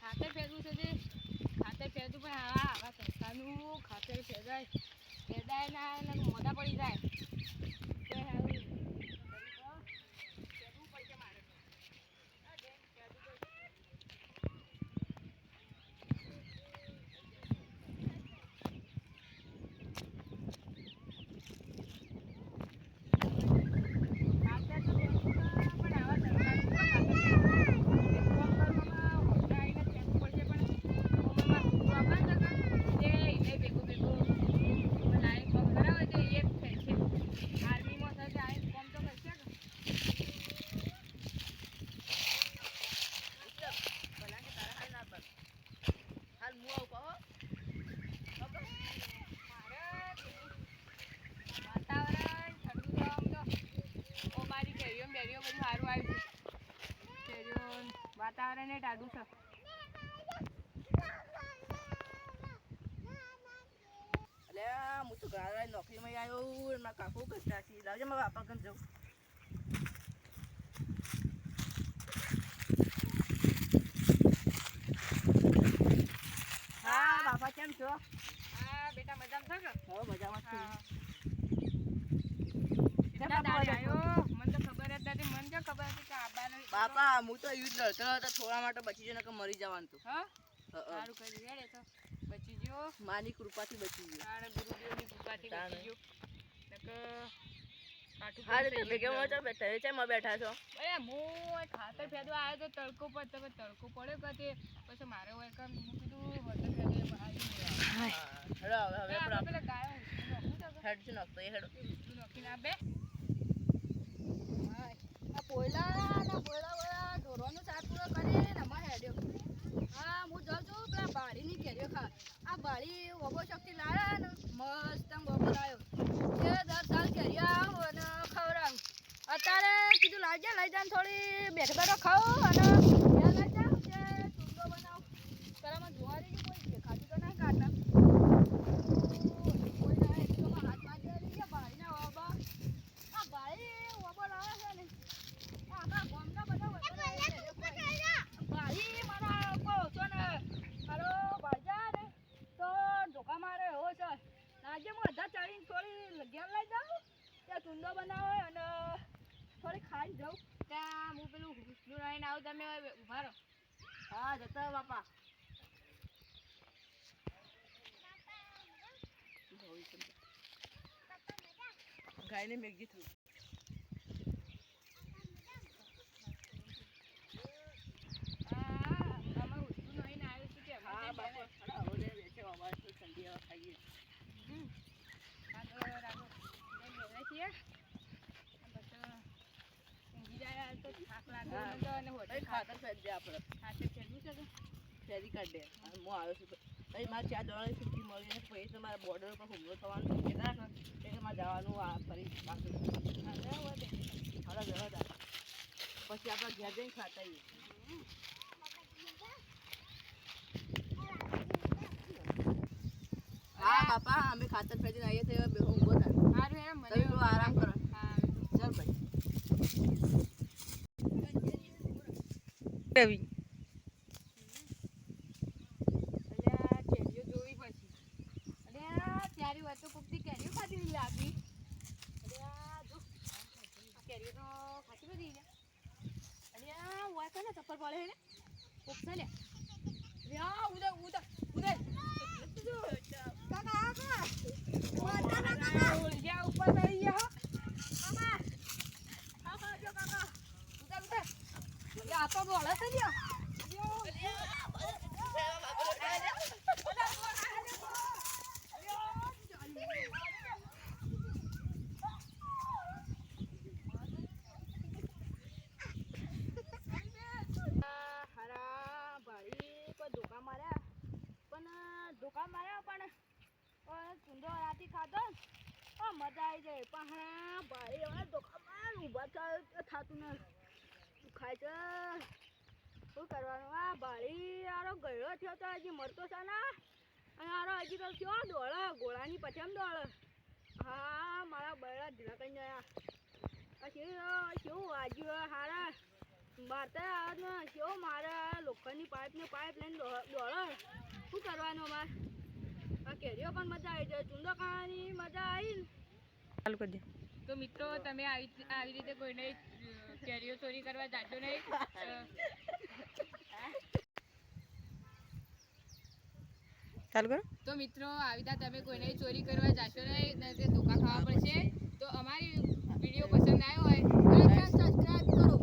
ખાતર ફેરવું છે જે ખાતર ફેરવું પણ આવા સંસ્થાનું ખાતર ફેદાય ના મોઢા પડી જાય તો હારું ફેરવું પડશે મારે વાતાવરણ એ ટાઢું છે અલ્યા હું તો ઘરે નોકરીમાં આવ્યો મારા કાકુ કરતા છે લાવજે મારા બાપા કન જવું હા બાપા કેમ છો હા બેટા મજામાં છો કે હો મજામાં છું મને તો ખબર જ નથી મને તો ખબર હતી કે આબાનો બાપા હું તો યુદ્ધ લડતો હતો થોડા માટે બચી ગયો નકર મરી જવાનું તું હા સારું કરી હેડે તો બચી ગયો માની કૃપાથી બચી ગયો તારે ગુરુદેવની કૃપાથી બચી ગયો નકર હા તમે કેમ છો બેઠા છે માં બેઠા છો અરે હું ખાતર ફેદવા આવ્યો તો તડકો પર તમે તડકો પડ્યો કે પછી મારે હોય કામ હું કીધું ખાતર ફેદવા આવી હેડો હવે પેલા ગાયો હેડ છે નખતો એ હેડો નોખીને આ બે આ પોયલા ઢોરવાનું શાક પૂરો કરીને અમાર હેડ્યો હા હું જાઉં છું પેલા બાળીની કેરીઓ ખા આ બાળી ઓબો શક્તિ લાવ્યા ને મસ્ત ઓબો લાવ્યો એ 10 સાલ કેરીઓ આવું અને ખવડાવું અત્યારે કીધું લાવજે લઈ જાય થોડી બેઠો ખાવું અને લઈ જાઉં કે ચૂંદો બનાવું તારામાં જોવાની કોઈ દેખાતું તો નહીં કાઢના કોઈ ના તો હાથ વાગે બાળીના ઓબા આ બાળી ઓબો લાવે છે ને આખા ગામના બધા ભાઈ મારા કોઈ ઓછો ને મારો ભાઈજા ને તો ધોકા મારે એવો છે આજે હું અધા ચાલીને થોડી ઘેર લઈ જાઉં ત્યાં ચૂંદો બનાવે અને થોડી ખાઈ જાઉં ત્યાં હું પેલું હુસલું રહીને આવું તમે ઉભા રહો હા જતા બાપા ગાયને મેગી થયું ખાતર ફેરજે આપણે ફેરી કાઢે હું આવ્યો છું પછી મારે 4 દોડાની છુટ્ટી મળી ને પછી તો મારા બોર્ડર ઉપર હુમલો થવાનું છે એટલે મારે જવાનું આ ફરી પાછું પછી આપણે ઘેર જઈને ખાતા આવીએ હા બાપા અમે ખાતર ફેરીને આવીએ તો ઊંઘો થાય તમે આરામ કરો ચાલ ભાઈ રવિ અલ્યા કેરીઓ જોવી પછી અલ્યા ત્યારે હોય તો કોકથી કેરીઓ ખાધી લાગી અલ્યા જો આ કેરીઓ તો ખાધી બધી અલ્યા હોય કોને ચપ્પલ પડે ને કોક છે લે અલ્યા ઉદય કાકા કાકા ઉપર રહી ગયા કાકા જો કાકા ઉદય આ તો બોલે છે ને ધોકા માર્યા પણ ચૂંદો રાતી ખાધો મજા આવી જાય પણ ભાઈ ધોકા માર ઊભા થતું ને ખાય છે શું કરવાનું આ ભાડી આરો ગયો થયો તો હજી મરતો છે ને અને આરો હજી તો થયો દોડે ઘોડાની પછામ દોડે હા મારા બળા ઢીલા કરી ગયા પછી કેવું વાગ્યું હારા બારતા આવવાનું કેવો મારે આ લોખંડની પાઇપ લઈને દોડો શું કરવાનું અમારે આ કેરીઓ પણ મજા આવી જાય ચૂંદો ખાવાની મજા આવી ને ચાલુ કરી દે. તો મિત્રો તમે આવી રીતે કોઈને કેરીઓ ચોરી કરવા જાજો નહીં. ચાલુ કરો. તો મિત્રો આવી રીતે તમે કોઈને ચોરી કરવા જાશો નહીં ને તે ધોકા ખાવા પડશે. તો અમારી વિડીયો પસંદ આવ્યો હોય સબસ્ક્રાઇબ કરો